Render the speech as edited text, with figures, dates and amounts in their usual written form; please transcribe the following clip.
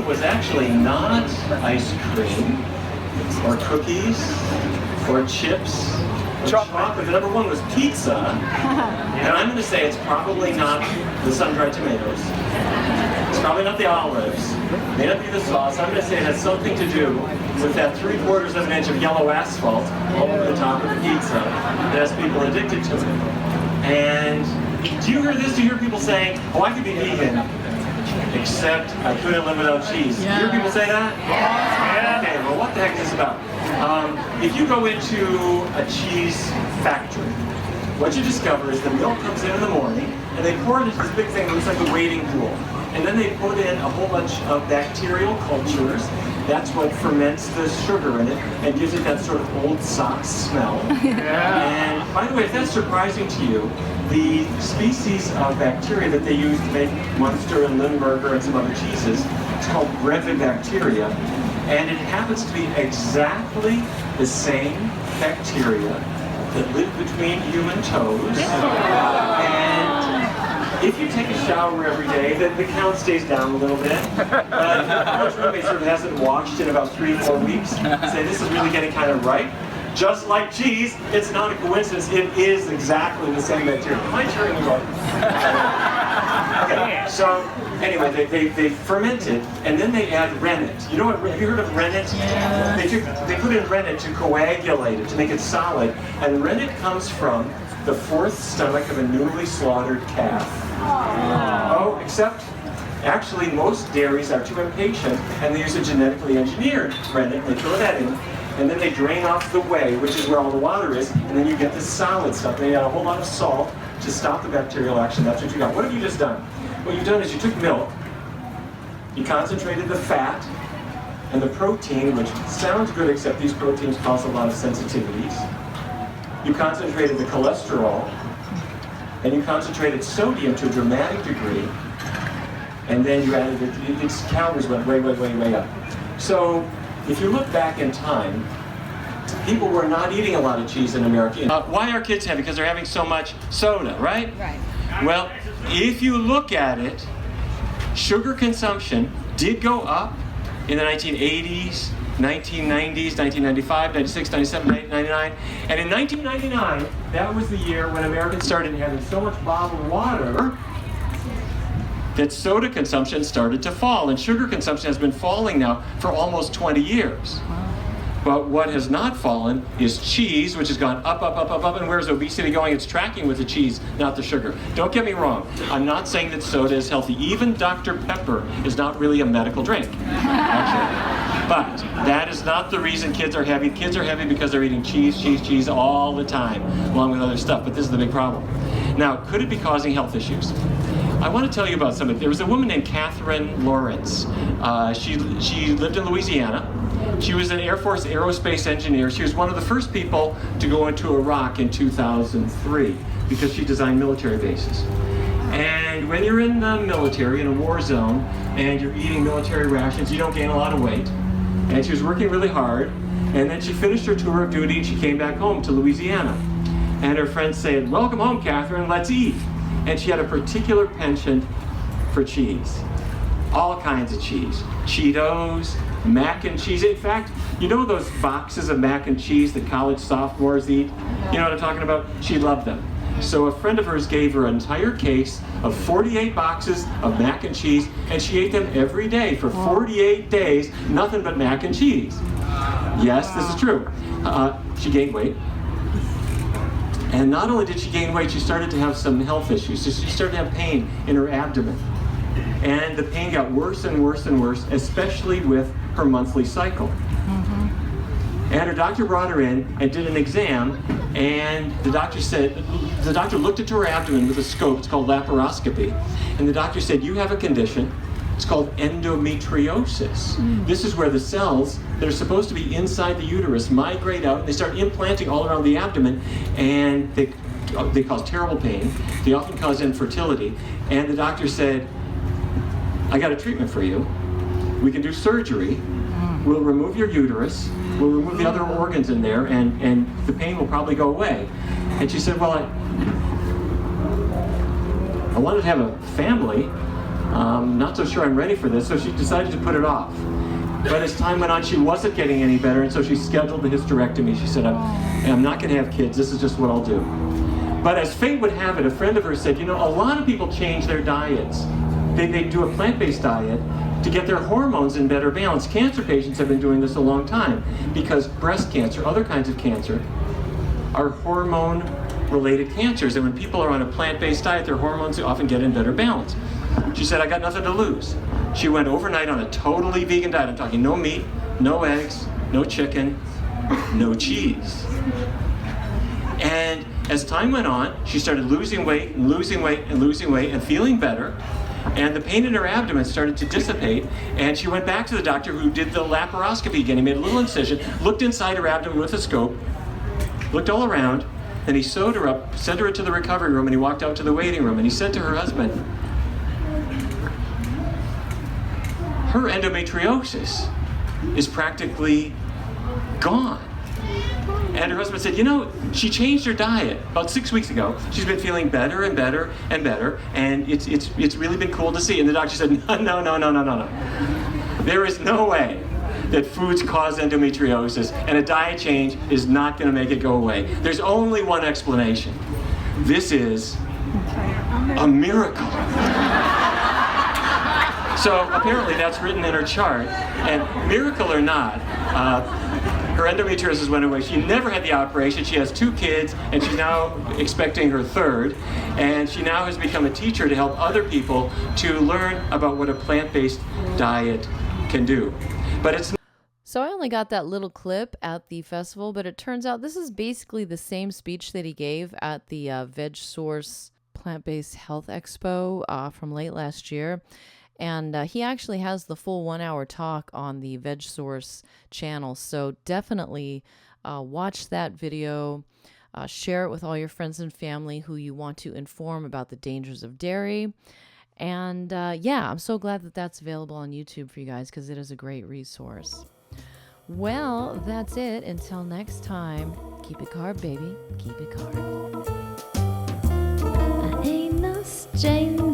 was actually not ice cream, or cookies, or chips, or chocolate. The number one was pizza. And I'm going to say it's probably not the sun-dried tomatoes. It's probably not the olives. It may not be the sauce. I'm going to say it has something to do with that 3/4 of an inch of yellow asphalt over the top of the pizza that has people addicted to it. And do you hear this? Do you hear people saying, oh, I could be vegan, except I couldn't live without cheese? Do you hear people say that? Yeah. Okay, well, what the heck is this about? If you go into a cheese factory, what you discover is the milk comes in the morning, and they pour it into this big thing that looks like a wading pool. And then they put in a whole bunch of bacterial cultures. That's what ferments the sugar in it and gives it that sort of old sock smell. Yeah. And by the way, if that's surprising to you, the species of bacteria that they use to make Munster and Limburger and some other cheeses, it's called Brevibacteria. And it happens to be exactly the same bacteria that live between human toes. And if you take a shower every day, the count stays down a little bit. But your roommate sort of hasn't washed in about 3-4 weeks. Say, this is really getting kind of ripe. Just like cheese, it's not a coincidence. It is exactly the same bacteria. Am I cheering you on? Okay, so anyway, they ferment it, and then they add rennet. You know what? Have you heard of rennet? Yeah. They put in rennet to coagulate it, to make it solid. And rennet comes from the fourth stomach of a newly slaughtered calf. Oh, except actually most dairies are too impatient, and they use a genetically engineered rennet. They throw that in, and then they drain off the whey, which is where all the water is, and then you get this solid stuff. They add a whole lot of salt to stop the bacterial action. That's what you got. What have you just done? What you've done is you took milk, you concentrated the fat and the protein, which sounds good, except these proteins cause a lot of sensitivities. You concentrated the cholesterol, and you concentrated sodium to a dramatic degree, and then you added its calories went way, way, way, way up. So if you look back in time, people were not eating a lot of cheese in America. Why are kids heavy? Because they're having so much soda, right? Right. Well, if you look at it, sugar consumption did go up in the 1980s, 1990s, 1995, 96, 97, 99. And in 1999, that was the year when Americans started having so much bottled water that soda consumption started to fall. And sugar consumption has been falling now for almost 20 years. But what has not fallen is cheese, which has gone up, up, up, up, up. And where's obesity going? It's tracking with the cheese, not the sugar. Don't get me wrong. I'm not saying that soda is healthy. Even Dr. Pepper is not really a medical drink, actually. But that is not the reason kids are heavy. Kids are heavy because they're eating cheese, cheese, cheese all the time, along with other stuff. But this is the big problem. Now, could it be causing health issues? I want to tell you about something. There was a woman named Katherine Lawrence. She lived in Louisiana. She was an Air Force aerospace engineer. She was one of the first people to go into Iraq in 2003 because she designed military bases. And when you're in the military, in a war zone, and you're eating military rations, you don't gain a lot of weight. And she was working really hard. And then she finished her tour of duty and she came back home to Louisiana. And her friends said, "Welcome home, Katherine, let's eat." And she had a particular penchant for cheese. All kinds of cheese. Cheetos, mac and cheese. In fact, you know those boxes of mac and cheese that college sophomores eat? You know what I'm talking about? She loved them. So a friend of hers gave her an entire case of 48 boxes of mac and cheese, and she ate them every day for 48 days, nothing but mac and cheese. Yes, this is true. She gained weight. And not only did she gain weight, she started to have some health issues. So she started to have pain in her abdomen. And the pain got worse and worse and worse, especially with her monthly cycle. Mm-hmm. And her doctor brought her in and did an exam, and the doctor looked into her abdomen with a scope. It's called laparoscopy. And the doctor said, "You have a condition. It's called endometriosis. This is where the cells that are supposed to be inside the uterus migrate out, and they start implanting all around the abdomen, and they cause terrible pain. They often cause infertility." And the doctor said, "I got a treatment for you. We can do surgery. We'll remove your uterus. We'll remove the other organs in there, and the pain will probably go away." And she said, "Well, I wanted to have a family. not so sure I'm ready for this, so she decided to put it off. But as time went on, she wasn't getting any better, and so she scheduled the hysterectomy. She said, I'm not going to have kids, this is just what I'll do. But as fate would have it, a friend of hers said, you know, a lot of people change their diets. They do a plant-based diet to get their hormones in better balance. Cancer patients have been doing this a long time because breast cancer, other kinds of cancer, are hormone-related cancers. And when people are on a plant-based diet, their hormones often get in better balance. She said, I got nothing to lose. She went overnight on a totally vegan diet. I'm talking no meat, no eggs, no chicken, no cheese. And as time went on, she started losing weight and losing weight and losing weight and feeling better. And the pain in her abdomen started to dissipate. And she went back to the doctor who did the laparoscopy again. He made a little incision, looked inside her abdomen with a scope, looked all around, then he sewed her up, sent her into the recovery room, and he walked out to the waiting room. And he said to her husband, her endometriosis is practically gone. And her husband said, you know, she changed her diet about 6 weeks ago. She's been feeling better and better and better, and it's really been cool to see. And the doctor said, no. There is no way that foods cause endometriosis, and a diet change is not going to make it go away. There's only one explanation. This is a miracle. So apparently that's written in her chart, and miracle or not, her endometriosis went away. She never had the operation. She has 2 kids, and she's now expecting her 3rd. And she now has become a teacher to help other people to learn about what a plant-based diet can do. But it's So I only got that little clip at the festival, but it turns out this is basically the same speech that he gave at the VegSource Plant-Based Health Expo from late last year. And he actually has the full 1-hour talk on the VegSource channel. So definitely watch that video, share it with all your friends and family who you want to inform about the dangers of dairy. And yeah, I'm so glad that that's available on YouTube for you guys because it is a great resource. Well, that's it. Until next time, keep it carb, baby. Keep it carb. I ain't no stranger